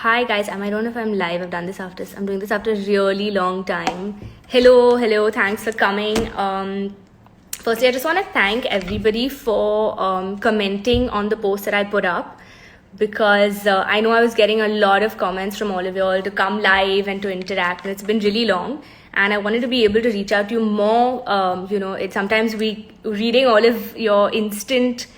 Hi guys, I don't know if I'm live. I'm doing this after a really long time. Hello, thanks for coming. Firstly, I just want to thank everybody for commenting on the post that I put up, because I know I was getting a lot of comments from all of you all to come live and to interact, and it's been really long, and I wanted to be able to reach out to you more. It's sometimes reading all of your instant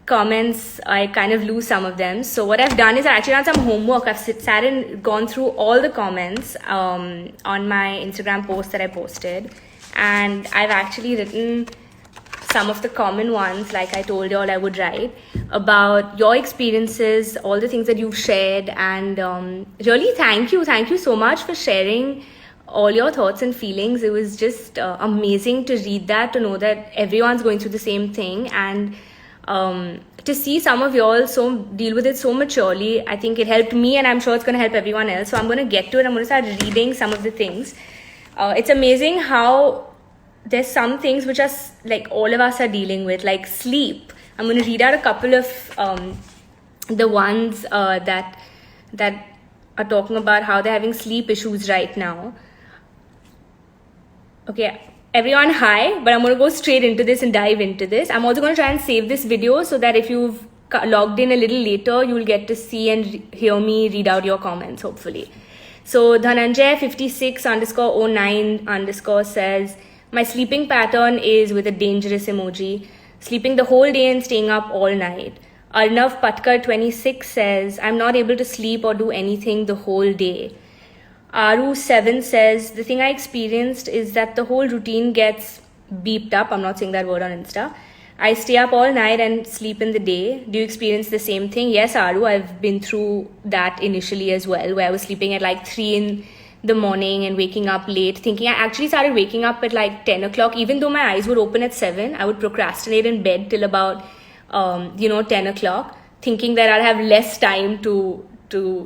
comments, I kind of lose some of them. So what I've done is I actually done some homework. I've sat and gone through all the comments on my Instagram post that I posted, and I've actually written some of the common ones, like I told you all I would write, about your experiences, all the things that you've shared, and really thank you so much for sharing all your thoughts and feelings. It was just amazing to read that, to know that everyone's going through the same thing, and to see some of y'all deal with it so maturely. I think it helped me, and I'm sure it's going to help everyone else. So I'm going to get to it. I'm going to start reading some of the things. It's amazing how there's some things which are like all of us are dealing with, like sleep. I'm going to read out a couple of the ones that are talking about how they're having sleep issues right now. Okay, everyone, hi, but I'm going to go straight into this and dive into this. I'm also going to try and save this video so that if you've logged in a little later, you'll get to see and hear me read out your comments, hopefully. So Dhananjay 56_09_ says, my sleeping pattern is with a dangerous emoji, sleeping the whole day and staying up all night. Arnav Patkar 26 says, I'm not able to sleep or do anything the whole day. Aru7 says, the thing I experienced is that the whole routine gets beeped up. I'm not saying that word on Insta. I stay up all night and sleep in the day. Do you experience the same thing? Yes, Aru, I've been through that initially as well, where I was sleeping at like 3 in the morning and waking up late, thinking I actually started waking up at like 10 o'clock. Even though my eyes would open at 7, I would procrastinate in bed till about 10 o'clock, thinking that I'll have less time to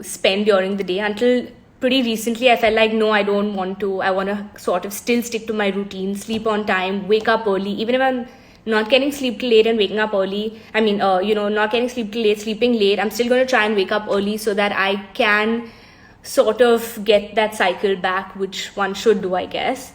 spend during the day, until pretty recently I felt like, no, I don't want to. I want to sort of still stick to my routine, sleep on time, wake up early. Even if I'm not getting sleep till late and waking up early, not getting sleep till late, sleeping late, I'm still going to try and wake up early so that I can sort of get that cycle back, which one should do, I guess.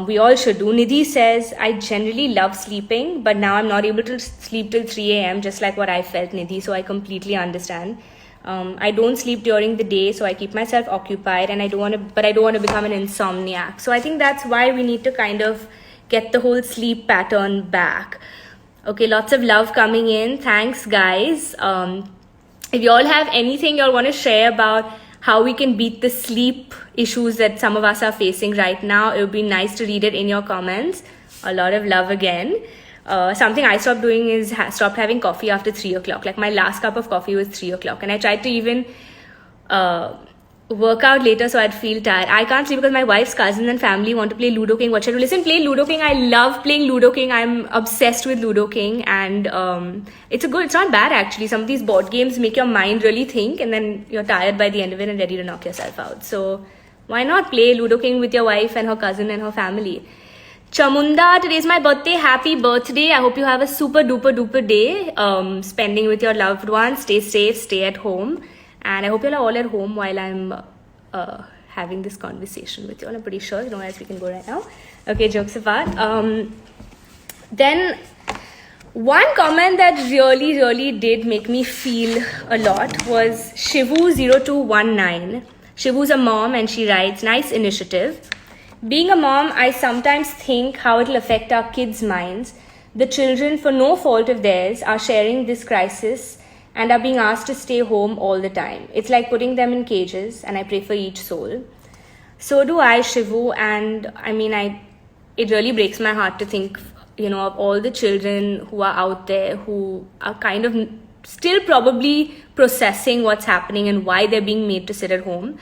We all should do. Nidhi says, I generally love sleeping, but now I'm not able to sleep till 3 a.m., just like what I felt, Nidhi, so I completely understand. I don't sleep during the day, so I keep myself occupied, and I don't want to become an insomniac. So I think that's why we need to kind of get the whole sleep pattern back. Okay, lots of love coming in. Thanks, guys. If you all have anything you all want to share about how we can beat the sleep issues that some of us are facing right now, it would be nice to read it in your comments. A lot of love again. Something I stopped doing is stopped having coffee after 3 o'clock. Like my last cup of coffee was 3 o'clock, and I tried to even work out later so I'd feel tired. I can't sleep because my wife's cousins and family want to play Ludo King. What should I do? Listen, play Ludo King. I love playing Ludo King. I'm obsessed with Ludo King, and it's not bad actually. Some of these board games make your mind really think, and then you're tired by the end of it and ready to knock yourself out. So why not play Ludo King with your wife and her cousin and her family? Chamunda, today's my birthday. Happy birthday. I hope you have a super duper day spending with your loved ones. Stay safe, stay at home. And I hope you're all at home while I'm having this conversation with you all. I'm pretty sure, as we can go right now. Okay, jokes apart. Then one comment that really did make me feel a lot was Shivu0219. Shivu's a mom, and she writes, nice initiative. Being a mom, I sometimes think how it'll affect our kids' minds. The children, for no fault of theirs, are sharing this crisis and are being asked to stay home all the time. It's like putting them in cages, and I pray for each soul. So do I, Shivu, and it really breaks my heart to think, of all the children who are out there who are kind of still probably processing what's happening and why they're being made to sit at home.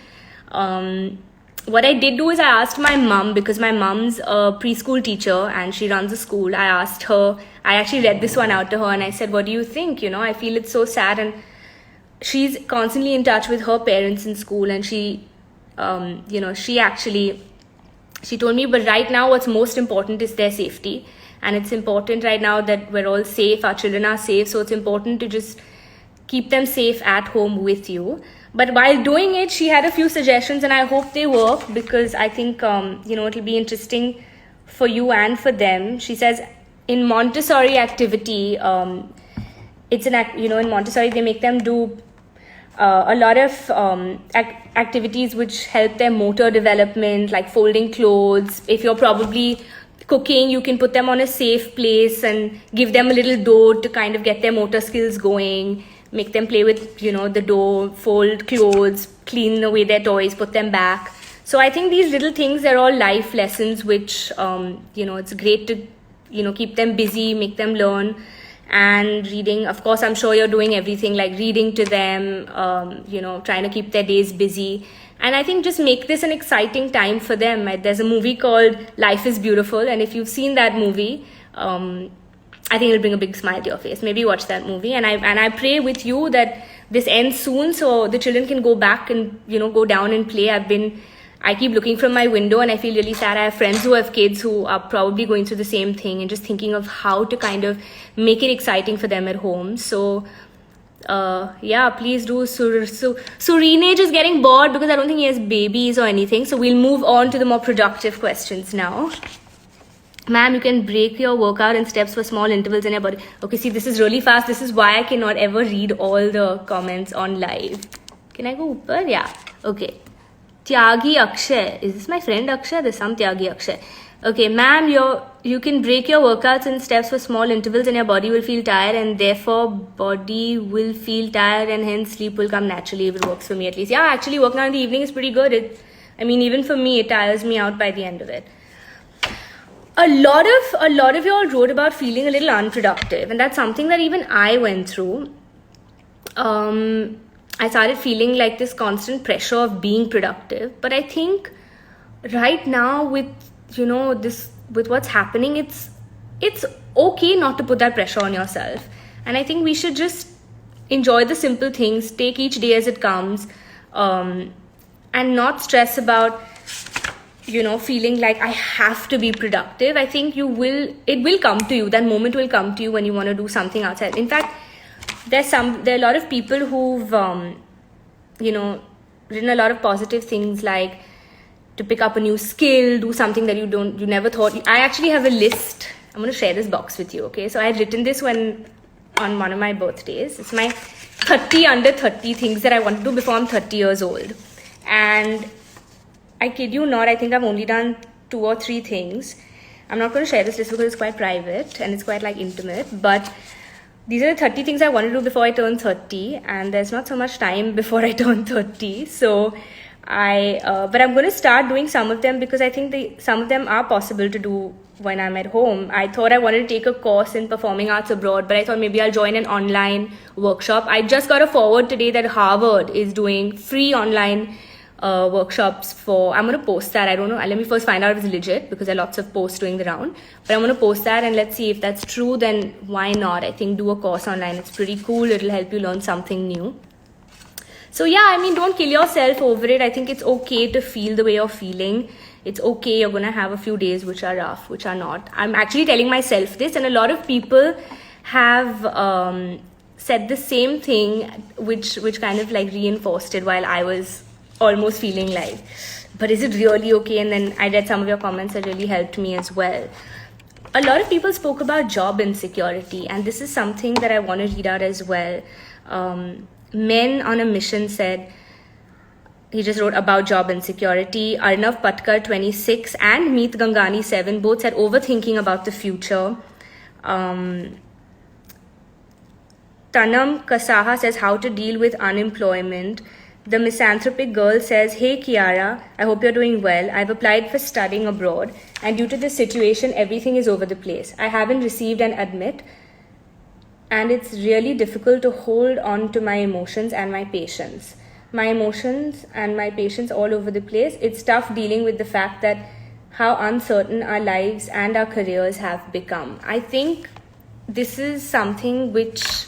What I did do is I asked my mom, because my mom's a preschool teacher and she runs a school. I asked her, I actually read this one out to her, and I said, what do you think? I feel it's so sad. And she's constantly in touch with her parents in school, and she told me, but right now what's most important is their safety. And it's important right now that we're all safe, our children are safe. So it's important to just keep them safe at home with you. But while doing it, she had a few suggestions, and I hope they work, because I think it'll be interesting for you and for them. She says in Montessori activity, in Montessori they make them do a lot of activities which help their motor development, like folding clothes. If you're probably cooking, you can put them on a safe place and give them a little dough to kind of get their motor skills going. Make them play with, the dough, fold clothes, clean away their toys, put them back. So I think these little things are all life lessons, which, it's great to, keep them busy, make them learn. And reading, of course, I'm sure you're doing everything like reading to them, trying to keep their days busy. And I think just make this an exciting time for them. There's a movie called Life is Beautiful. And if you've seen that movie, I think it'll bring a big smile to your face. Maybe watch that movie. And I pray with you that this ends soon so the children can go back and, go down and play. I keep looking from my window and I feel really sad. I have friends who have kids who are probably going through the same thing, and just thinking of how to kind of make it exciting for them at home. So, please do. Surinage is getting bored because I don't think he has babies or anything. So we'll move on to the more productive questions now. Ma'am, you can break your workout in steps for small intervals in your body. Okay, see, this is really fast. This is why I cannot ever read all the comments on live. Can I go upper? Yeah. Okay. Tyagi Akshay. Is this my friend Akshay? There's some Tyagi Akshay. Okay, ma'am, you can break your workouts in steps for small intervals and your body will feel tired, and therefore body will feel tired and hence sleep will come naturally if it works for me at least. Yeah, actually working out in the evening is pretty good. Even for me, it tires me out by the end of it. A lot of y'all wrote about feeling a little unproductive, and that's something that even I went through. I started feeling like this constant pressure of being productive. But I think right now with what's happening, it's okay not to put that pressure on yourself. And I think we should just enjoy the simple things, take each day as it comes, and not stress about feeling like I have to be productive. I think it will come to you. That moment will come to you when you want to do something outside. In fact, there are a lot of people who've written a lot of positive things, like to pick up a new skill, do something that you never thought. I actually have a list. I'm going to share this box with you. Okay, so I had written this on one of my birthdays. It's my 30 under 30 things that I want to do before I'm 30 years old. And I kid you not, I think I've only done 2 or 3 things. I'm not going to share this list because it's quite private and it's quite intimate, but these are the 30 things I want to do before I turn 30, and there's not so much time before I turn 30. So but I'm going to start doing some of them because I think some of them are possible to do when I'm at home. I thought I wanted to take a course in performing arts abroad, but I thought maybe I'll join an online workshop. I just got a forward today that Harvard is doing free online workshops for. I'm going to post that. I don't know. Let me first find out if it's legit, because there are lots of posts doing the round. But I'm going to post that and let's see if that's true. Then why not? I think do a course online. It's pretty cool. It'll help you learn something new. So yeah, don't kill yourself over it. I think it's okay to feel the way you're feeling. It's okay. You're going to have a few days which are rough, which are not. I'm actually telling myself this, and a lot of people have said the same thing, which kind of reinforced it while I was almost feeling but is it really okay? And then I read some of your comments that really helped me as well. A lot of people spoke about job insecurity, and this is something that I want to read out as well. Men on a Mission said, he just wrote about job insecurity. Arnav Patkar 26 and Meet Gangani 7 both said overthinking about the future. Tanam Kasaha says how to deal with unemployment. The Misanthropic Girl says, hey Kiara, I hope you're doing well. I've applied for studying abroad, and due to this situation, everything is over the place. I haven't received an admit, and it's really difficult to hold on to my emotions and my patience. My emotions and my patience all over the place. It's tough dealing with the fact that how uncertain our lives and our careers have become. I think this is something which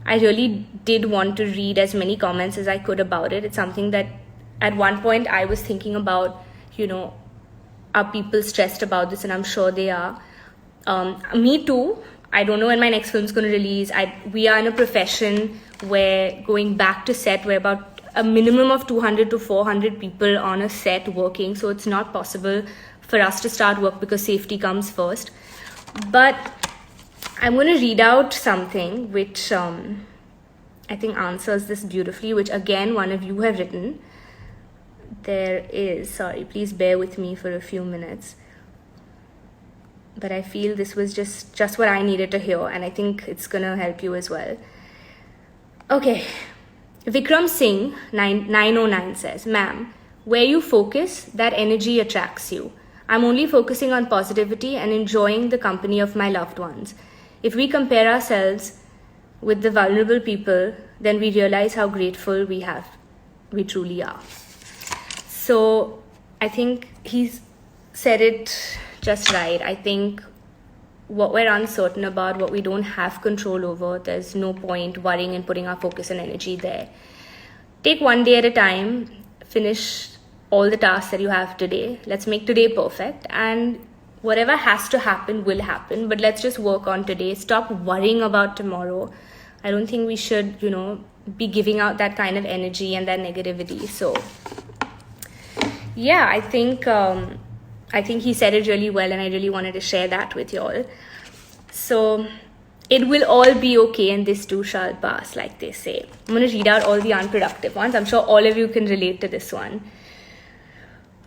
I really did want to read as many comments as I could about it. It's something that at one point I was thinking about, are people stressed about this? And I'm sure they are. Me too. I don't know when my next film is going to release. We are in a profession where going back to set, we're about a minimum of 200 to 400 people on a set working. So it's not possible for us to start work because safety comes first. But I'm going to read out something which I think answers this beautifully, which again, one of you have written. There is, sorry, please bear with me for a few minutes. But I feel this was just what I needed to hear, and I think it's gonna help you as well. Okay, Vikram Singh 909 says, "Ma'am, where you focus, that energy attracts you. I'm only focusing on positivity and enjoying the company of my loved ones. If we compare ourselves with the vulnerable people, then we realize how grateful we truly are." So I think he's said it just right. I think what we're uncertain about, what we don't have control over, there's no point worrying and putting our focus and energy there. Take one day at a time, finish all the tasks that you have today. Let's make today perfect, and whatever has to happen will happen, but let's just work on today. Stop worrying about tomorrow. I don't think we should, be giving out that kind of energy and that negativity. So yeah, I think he said it really well, and I really wanted to share that with you all. So it will all be okay, and this too shall pass, like they say. I'm going to read out all the unproductive ones. I'm sure all of you can relate to this one.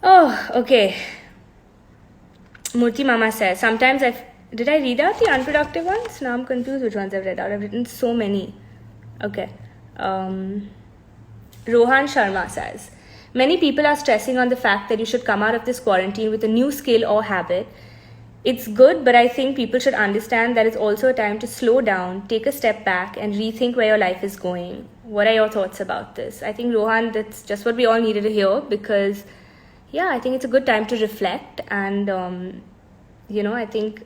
Oh, okay. Murti Mama says, sometimes did I read out the unproductive ones? Now I'm confused which ones I've read out. I've written so many. Okay. Rohan Sharma says, many people are stressing on the fact that you should come out of this quarantine with a new skill or habit. It's good, but I think people should understand that it's also a time to slow down, take a step back, and rethink where your life is going. What are your thoughts about this? I think, Rohan, that's just what we all needed to hear, because, yeah, I think it's a good time to reflect. And, I think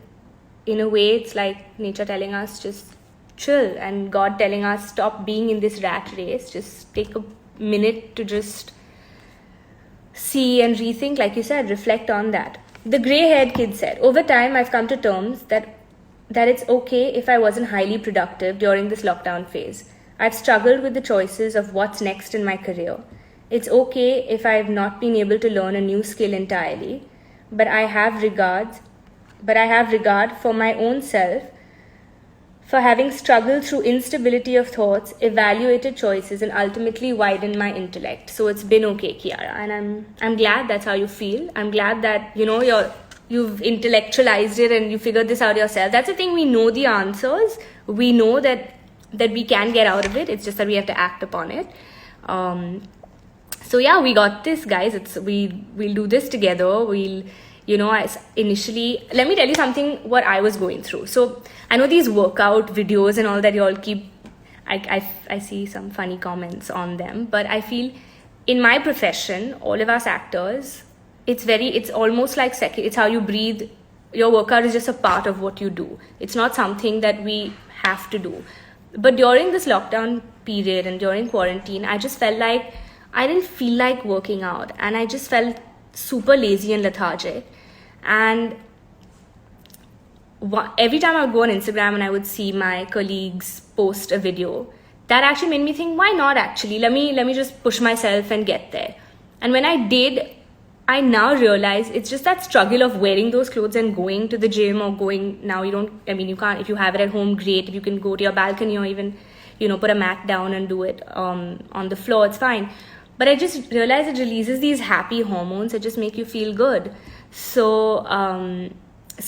in a way it's like nature telling us just chill, and God telling us stop being in this rat race. Just take a minute to just see and rethink, like you said, reflect on that. The grey-haired kid said, over time I've come to terms that it's okay if I wasn't highly productive during this lockdown phase. I've struggled with the choices of what's next in my career. It's okay if I've not been able to learn a new skill entirely, but I have regard for my own self for having struggled through instability of thoughts, evaluated choices, and ultimately widened my intellect. So it's been okay, Kiara, and I'm glad that's how you feel. I'm glad that you've intellectualized it and you figured this out yourself. That's the thing. We know the answers. We know that we can get out of it. It's just that we have to act upon it. So yeah, we got this, guys. We'll do this together. Initially, let me tell you something, what I was going through. So I know these workout videos and all that you all keep, I see some funny comments on them, but I feel in my profession, all of us actors, it's almost like it's how you breathe. Your workout is just a part of what you do. It's not something that we have to do. But during this lockdown period and during quarantine, I just felt like I didn't feel like working out, and I just felt super lazy and lethargic. And every time I would go on Instagram and I would see my colleagues post a video, that actually made me think, why not actually? Let me just push myself and get there. And when I did, I now realize it's just that struggle of wearing those clothes and going to the gym, or going, now you can't, if you have it at home, great. If you can go to your balcony or even, put a mat down and do it on the floor, it's fine. But I just realized it releases these happy hormones that just make you feel good. So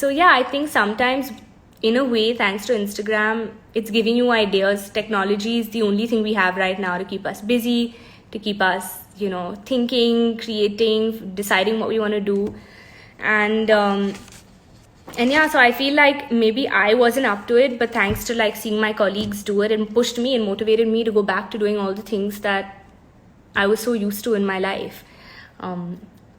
yeah, I think sometimes, in a way, thanks to Instagram, it's giving you ideas. Technology is the only thing we have right now to keep us busy, to keep us, thinking, creating, deciding what we want to do. And yeah, so I feel like maybe I wasn't up to it, but thanks to seeing my colleagues do it, and pushed me and motivated me to go back to doing all the things that I was so used to in my life.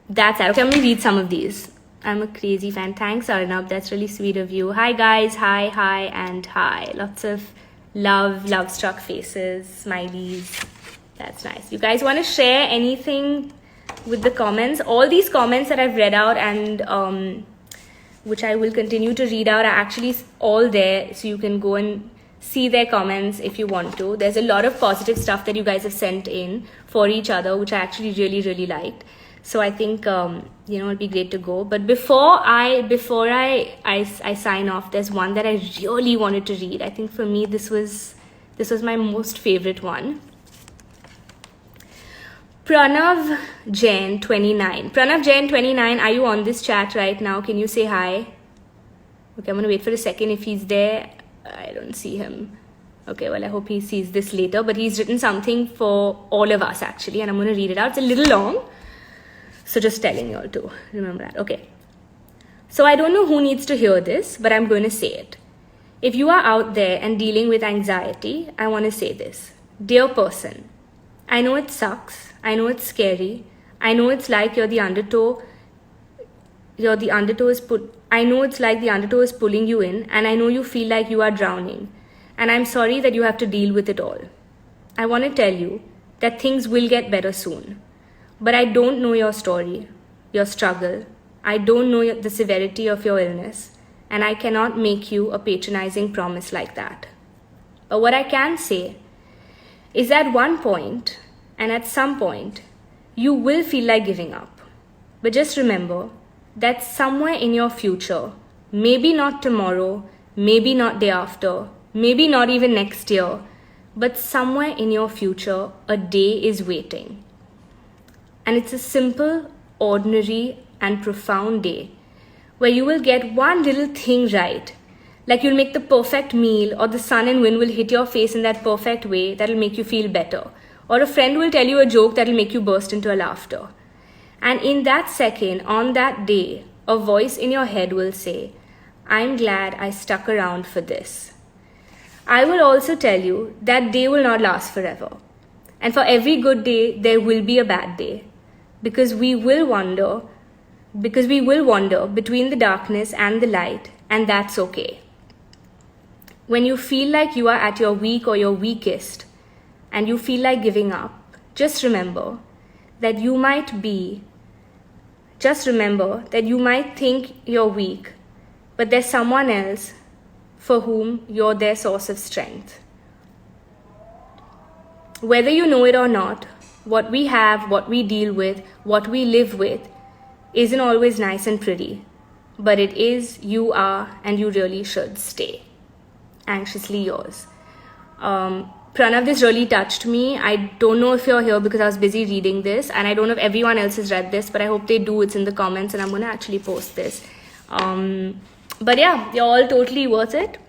That's it. Okay, I'm going to read some of these. I'm a crazy fan. Thanks, Arnab. That's really sweet of you. Hi, guys. Hi, and hi. Lots of love-struck faces, smileys. That's nice. You guys want to share anything with the comments? All these comments that I've read out and which I will continue to read out, are actually all there, so you can go and see their comments if you want to. There's a lot of positive stuff that you guys have sent in for each other, which I actually really, really liked. So I think it'd be great to go. But before I sign off, there's one that I really wanted to read. I think for me this was my most favorite one. Pranav Jain 29. Pranav Jain 29, are you on this chat right now? Can you say hi? Okay, I'm gonna wait for a second. If he's there, I don't see him. Okay, well, I hope he sees this later. But he's written something for all of us actually, and I'm gonna read it out. It's a little long, so just telling you all to remember that. Okay. So I don't know who needs to hear this, but I'm going to say it. If you are out there and dealing with anxiety, I want to say this. Dear person, I know it sucks. I know it's scary. I know it's like I know it's like the undertow is pulling you in, and I know you feel like you are drowning. And I'm sorry that you have to deal with it all. I want to tell you that things will get better soon. But I don't know your story, your struggle. I don't know the severity of your illness, and I cannot make you a patronizing promise like that. But what I can say is at one point, and at some point, you will feel like giving up. But just remember that somewhere in your future, maybe not tomorrow, maybe not day after, maybe not even next year, but somewhere in your future, a day is waiting. And it's a simple, ordinary, and profound day where you will get one little thing right. Like you'll make the perfect meal, or the sun and wind will hit your face in that perfect way that'll make you feel better. Or a friend will tell you a joke that'll make you burst into a laughter. And in that second, on that day, a voice in your head will say, I'm glad I stuck around for this. I will also tell you that day will not last forever. And for every good day, there will be a bad day. Because we will wander between the darkness and the light, and that's okay. When you feel like you are at your weak or your weakest, and you feel like giving up, just remember that you might think you're weak, but there's someone else for whom you're their source of strength. Whether you know it or not, what we have, what we deal with, what we live with isn't always nice and pretty, but it is, you are, and you really should stay. Anxiously yours. Pranav, this really touched me. I don't know if you're here because I was busy reading this, and I don't know if everyone else has read this, but I hope they do. It's in the comments, and I'm going to actually post this. But yeah, you're all totally worth it.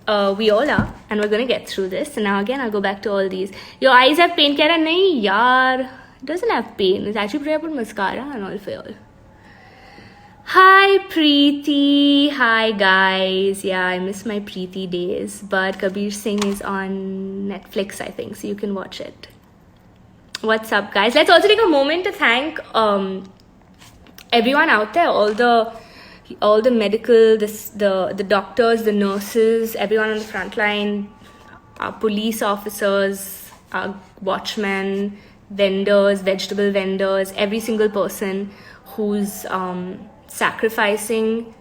We all are, and we're gonna get through this. And now again, I'll go back to all these. Your eyes have pain, Kara? Nahi, yaar. It doesn't have pain. It's actually pretty. I put mascara and all for y'all. Hi, Preeti. Hi, guys. Yeah, I miss my Preeti days. But Kabir Singh is on Netflix, I think, so you can watch it. What's up, guys? Let's also take a moment to thank everyone out there, all the medical, the doctors, the nurses, everyone on the front line, our police officers, our watchmen, vendors, vegetable vendors, every single person who's sacrificing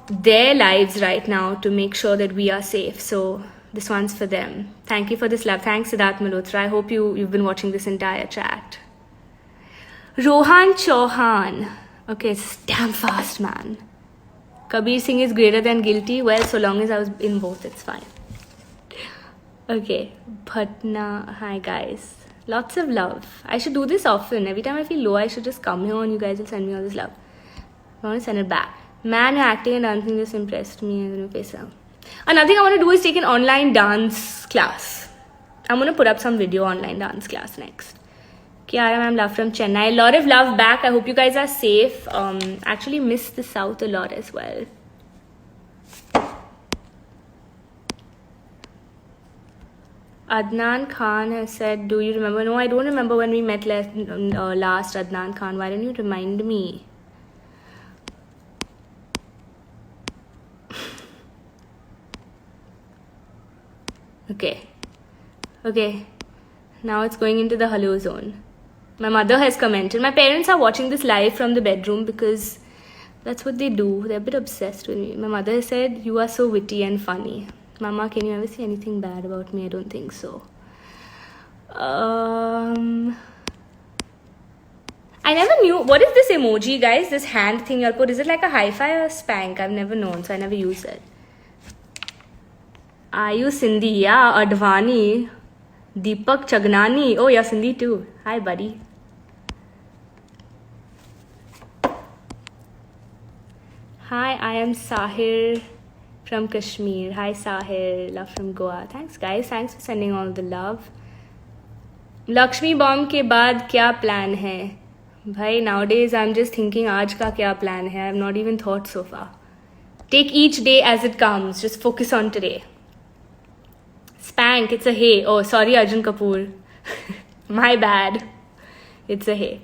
their lives right now to make sure that we are safe. So this one's for them. Thank you for this love. Thanks, Siddharth Malhotra. I hope you've been watching this entire chat. Rohan Chauhan. Okay, it's damn fast, man. Kabir Singh is greater than guilty. Well, so long as I was in both, it's fine. Okay, Bhatna. Hi, guys. Lots of love. I should do this often. Every time I feel low, I should just come here and you guys will send me all this love. I want to send it back. Man, your acting and dancing just impressed me. I'm going to face up. Another thing I want to do is take an online dance class. I'm going to put up some video online dance class next. Kiara ma'am, love from Chennai. A lot of love back. I hope you guys are safe. Actually miss the South a lot as well. Adnan Khan has said, do you remember? No, I don't remember when we met last, Adnan Khan. Why don't you remind me? Okay. Now it's going into the hello zone. My mother has commented. My parents are watching this live from the bedroom because That's what they do. They're a bit obsessed with me. My mother said, "You are so witty and funny." Mama, can you ever say anything bad about me? I don't think so. I never knew. What is this emoji, guys? This hand thing you'll put. Is it like a hi-fi or a spank? I've never known, so I never use it. Are you Sindhi? Yeah, Advani. Deepak Chagnani. Oh, you're Sindhi too. Hi, buddy. Hi, I am Sahir from Kashmir. Hi, Sahir. Love from Goa. Thanks, guys. Thanks for sending all the love. Lakshmi bomb के बाद क्या plan है? भाई, nowadays I'm just thinking आज का क्या plan है? I've not even thought so far. Take each day as it comes. Just focus on today. Spank, it's a hey. Oh, sorry, Arjun Kapoor. My bad. It's a hey.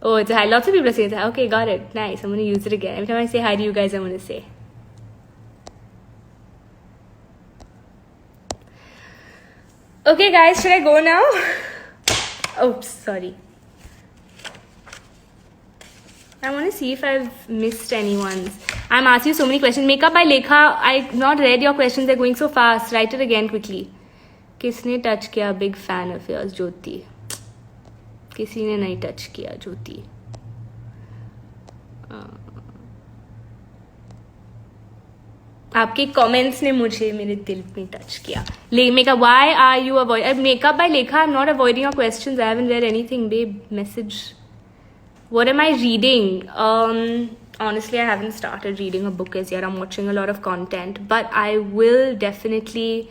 Oh, it's a hi. Lots of people are saying that. Okay, got it. Nice. I'm going to use it again. Every time I say hi to you guys, I'm going to say. Okay, guys, should I go now? Oops, sorry. I want to see if I've missed anyone's. I'm asking you so many questions. Makeup by Lekha, I've not read your questions. They're going so fast. Write it again quickly. किसने touch किया? Big fan of yours, Jyoti. किसी ने नहीं touch किया, Jyoti. आपके comments ने मुझे मेरे दिल में टच किया. Makeup, why are you avoiding? Makeup by Lekha, I'm not avoiding your questions. I haven't read anything, babe. Message. What am I reading? Honestly, I haven't started reading a book as yet. I'm watching a lot of content, but I will definitely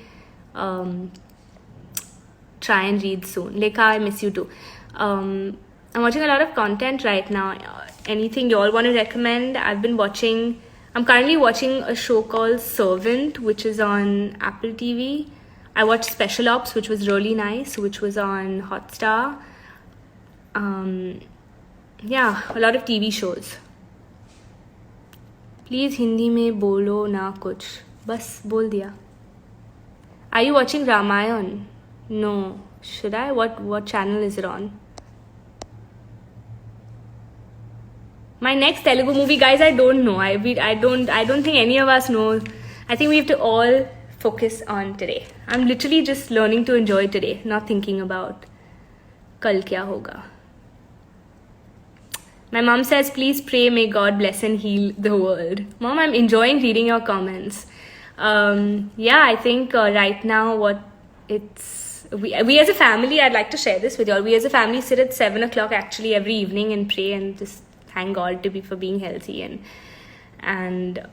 try and read soon. Lekha, I miss you too. I'm watching a lot of content right now. Anything you all want to recommend? I'm currently watching a show called Servant, which is on Apple TV. I watched Special Ops, which was really nice, which was on Hotstar. Yeah, a lot of TV shows. Please Hindi में बोलो ना कुछ. बस बोल दिया. Are you watching Ramayan? No. Should I? What channel is it on? My next Telugu movie, guys, I don't know. I don't think any of us know. I think we have to all focus on today. I'm literally just learning to enjoy today, not thinking about kal kya hoga. My mom says, please pray, may God bless and heal the world. Mom, I'm enjoying reading your comments. Yeah, I think right now we as a family, I'd like to share this with you all. We as a family sit at 7 o'clock actually every evening and pray and just thank God for being healthy, and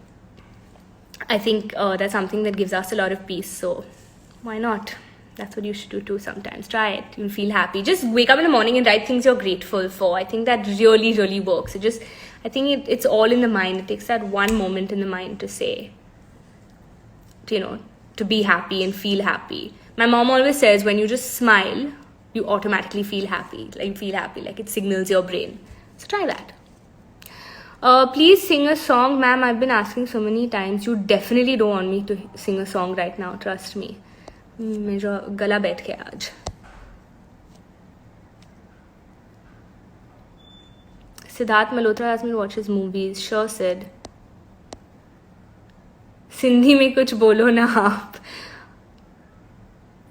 I think that's something that gives us a lot of peace. So why not? That's what you should do too sometimes. Try it. You'll feel happy. Just wake up in the morning and write things you're grateful for. I think that really, really works. I think it's all in the mind. It takes that one moment in the mind to say, to be happy and feel happy. My mom always says when you just smile, you automatically feel happy. Like it signals your brain. So try that. Please sing a song, ma'am. I've been asking so many times. You definitely don't want me to sing a song right now. Trust me. मेरा गला बैठ गया आज. Siddharth Malhotra asked me to watch his movies. Sure, Sid. Sindhi में कुछ बोलो ना आप.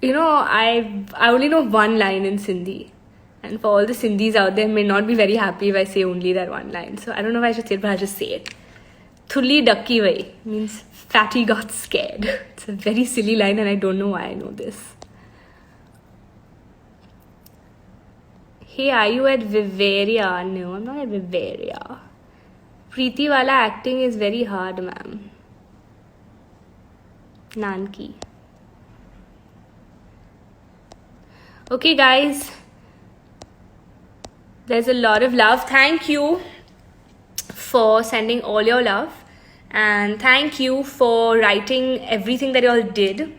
I only know one line in Sindhi. And for all the Sindhis out there, may not be very happy if I say only that one line. So I don't know if I should say it, but I'll just say it. Thulli dakki vai means fatty got scared. It's a very silly line and I don't know why I know this. Hey, are you at Viveria? No, I'm not at Viveria. Preeti wala acting is very hard, ma'am. Nanki. Okay, guys. There's a lot of love. Thank you for sending all your love. And thank you for writing everything that you all did.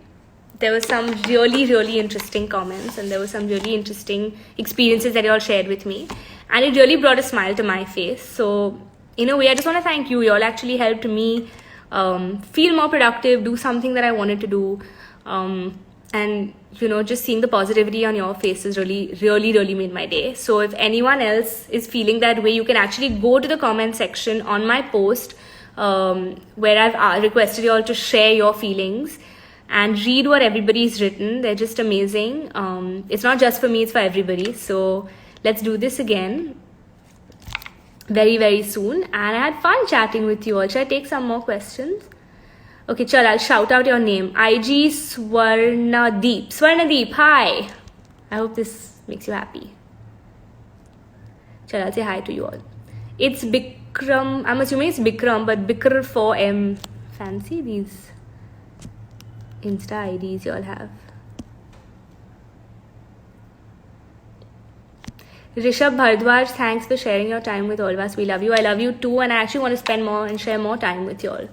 There were some really, really interesting comments and there were some really interesting experiences that you all shared with me. And it really brought a smile to my face. So, in a way, I just want to thank you. You all actually helped me feel more productive, do something that I wanted to do. and just seeing the positivity on your faces really made my day. So if anyone else is feeling that way, you can actually go to the comment section on my post, where I've requested you all to share your feelings and read what everybody's written. They're just amazing. It's not just for me, it's for everybody. So let's do this again very soon. And I had fun chatting with you all. Should I take some more questions? Okay, chal, I'll shout out your name. IG Swarnadeep. Swarnadeep, hi. I hope this makes you happy. Chal, I'll say hi to you all. It's Bikram. I'm assuming it's Bikram, but Bikr 4M. Fancy these Insta IDs you all have. Rishabh Bhardwaj, thanks for sharing your time with all of us. We love you. I love you too. And I actually want to spend more and share more time with you all.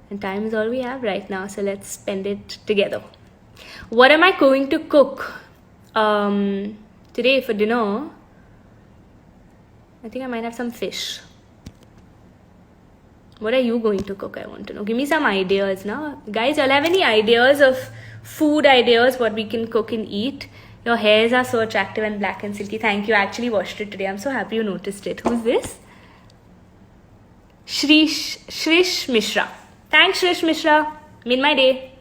And time is all we have right now, so let's spend it together. What am I going to cook today for dinner? I think I might have some fish. What are you going to cook? I want to know. Give me some ideas now. Guys, y'all have any ideas of food ideas, what we can cook and eat? Your hairs are so attractive and black and silky. Thank you. I actually washed it today. I'm so happy you noticed it. Who's this? Shrish Mishra. Thanks, Shrish Mishra. Made my day.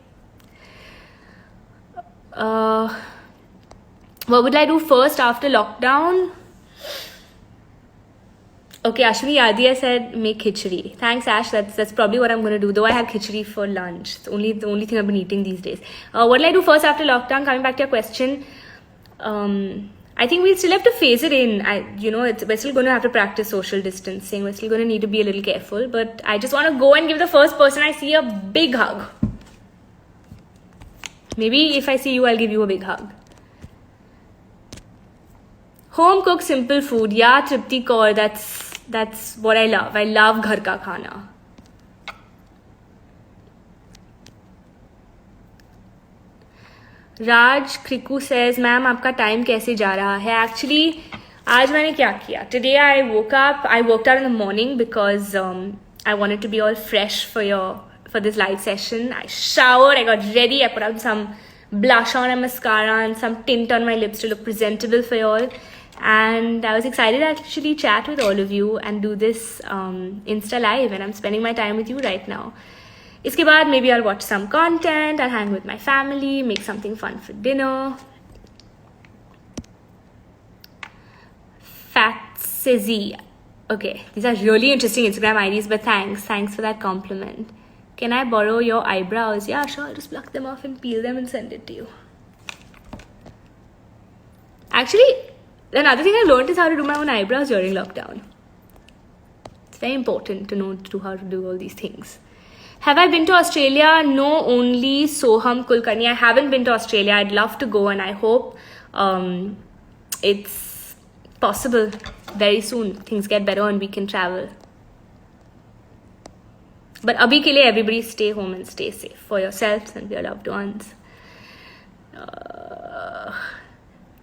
What would I do first after lockdown? Okay, Ashwini Yadiya said make khichdi. Thanks, Ash. That's probably what I'm going to do. Though I have khichdi for lunch. It's the only thing I've been eating these days. What will I do first after lockdown? Coming back to your question, I think we'll still have to phase it in. We're still going to have to practice social distancing. We're still going to need to be a little careful. But I just want to go and give the first person I see a big hug. Maybe if I see you, I'll give you a big hug. Home cooked simple food. Yeah, Tripti Kaur, that's what I love. I love ghar ka khana. Raj क्रिकू says, ma'am आपका time कैसे जा रहा है? Actually, आज मैंने क्या किया? Today I worked out in the morning because I wanted to be all fresh for this live session. I showered, I got ready, I put on some blush on and mascara and some tint on my lips to look presentable for you all. And I was excited to actually chat with all of you and do this Insta Live, and I'm spending my time with you right now. Iske baad, maybe I'll watch some content, I'll hang with my family, make something fun for dinner. Fatsizzy. Okay, these are really interesting Instagram IDs, but thanks for that compliment. Can I borrow your eyebrows? Yeah, sure, I'll just pluck them off and peel them and send it to you. Actually, another thing I learned is how to do my own eyebrows during lockdown. It's very important to know how to do all these things. Have I been to Australia? No, only Soham Kulkarni. I haven't been to Australia. I'd love to go, and I hope it's possible very soon. Things get better and we can travel. But abhi ke liye, everybody stay home and stay safe for yourselves and your loved ones.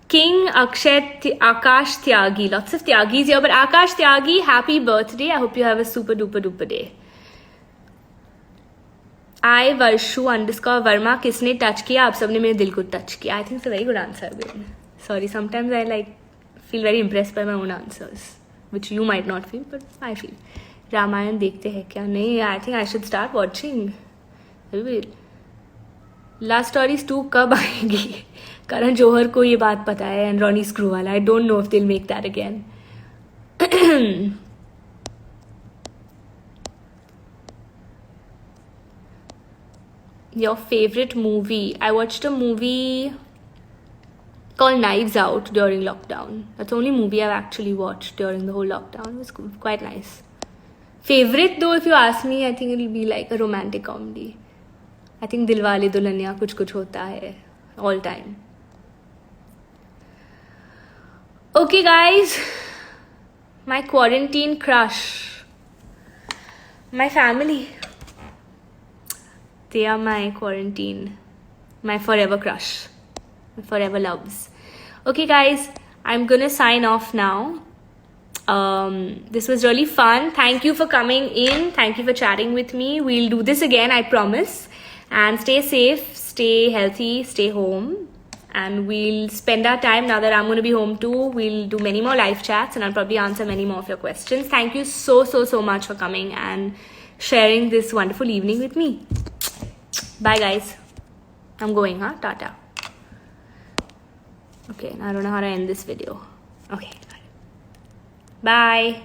King Akash Tyagi. Lots of Tyagis here, but Akash Tyagi, happy birthday. I hope you have a super duper day. I Varshu _ Verma, किसने touch किया? आप सबने मेरे दिल को touch किया. I think it's a very good answer. Sorry, sometimes I feel very impressed by my own answers, which you might not feel, but I feel. Ramayan देखते हैं क्या? नहीं, I think I should start watching. Love Stories 2 कब आएगी? करण जौहर को ये बात पता है and Ronnie Screwvala. I don't know if they'll make that again. Your favorite movie? I watched a movie called Knives Out during lockdown. That's the only movie I've actually watched during the whole lockdown. It was quite nice. Favorite though, if you ask me, I think it'll be like a romantic comedy. I think Dilwale Dulhania Kuch Kuch Hota Hai, all time. Okay guys, my quarantine crush. My family. They are my quarantine, my forever crush, my forever loves. Okay guys, I'm gonna sign off now. This was really fun. Thank you for coming in. Thank you for chatting with me. We'll do this again, I promise. And stay safe. stay healthy, stay home, and we'll spend our time now that I'm going to be home too. We'll do many more live chats and I'll probably answer many more of your questions. Thank you so much for coming and sharing this wonderful evening with me. Bye guys. I'm going, huh? Tata. Okay, I don't know how to end this video. Okay. Bye.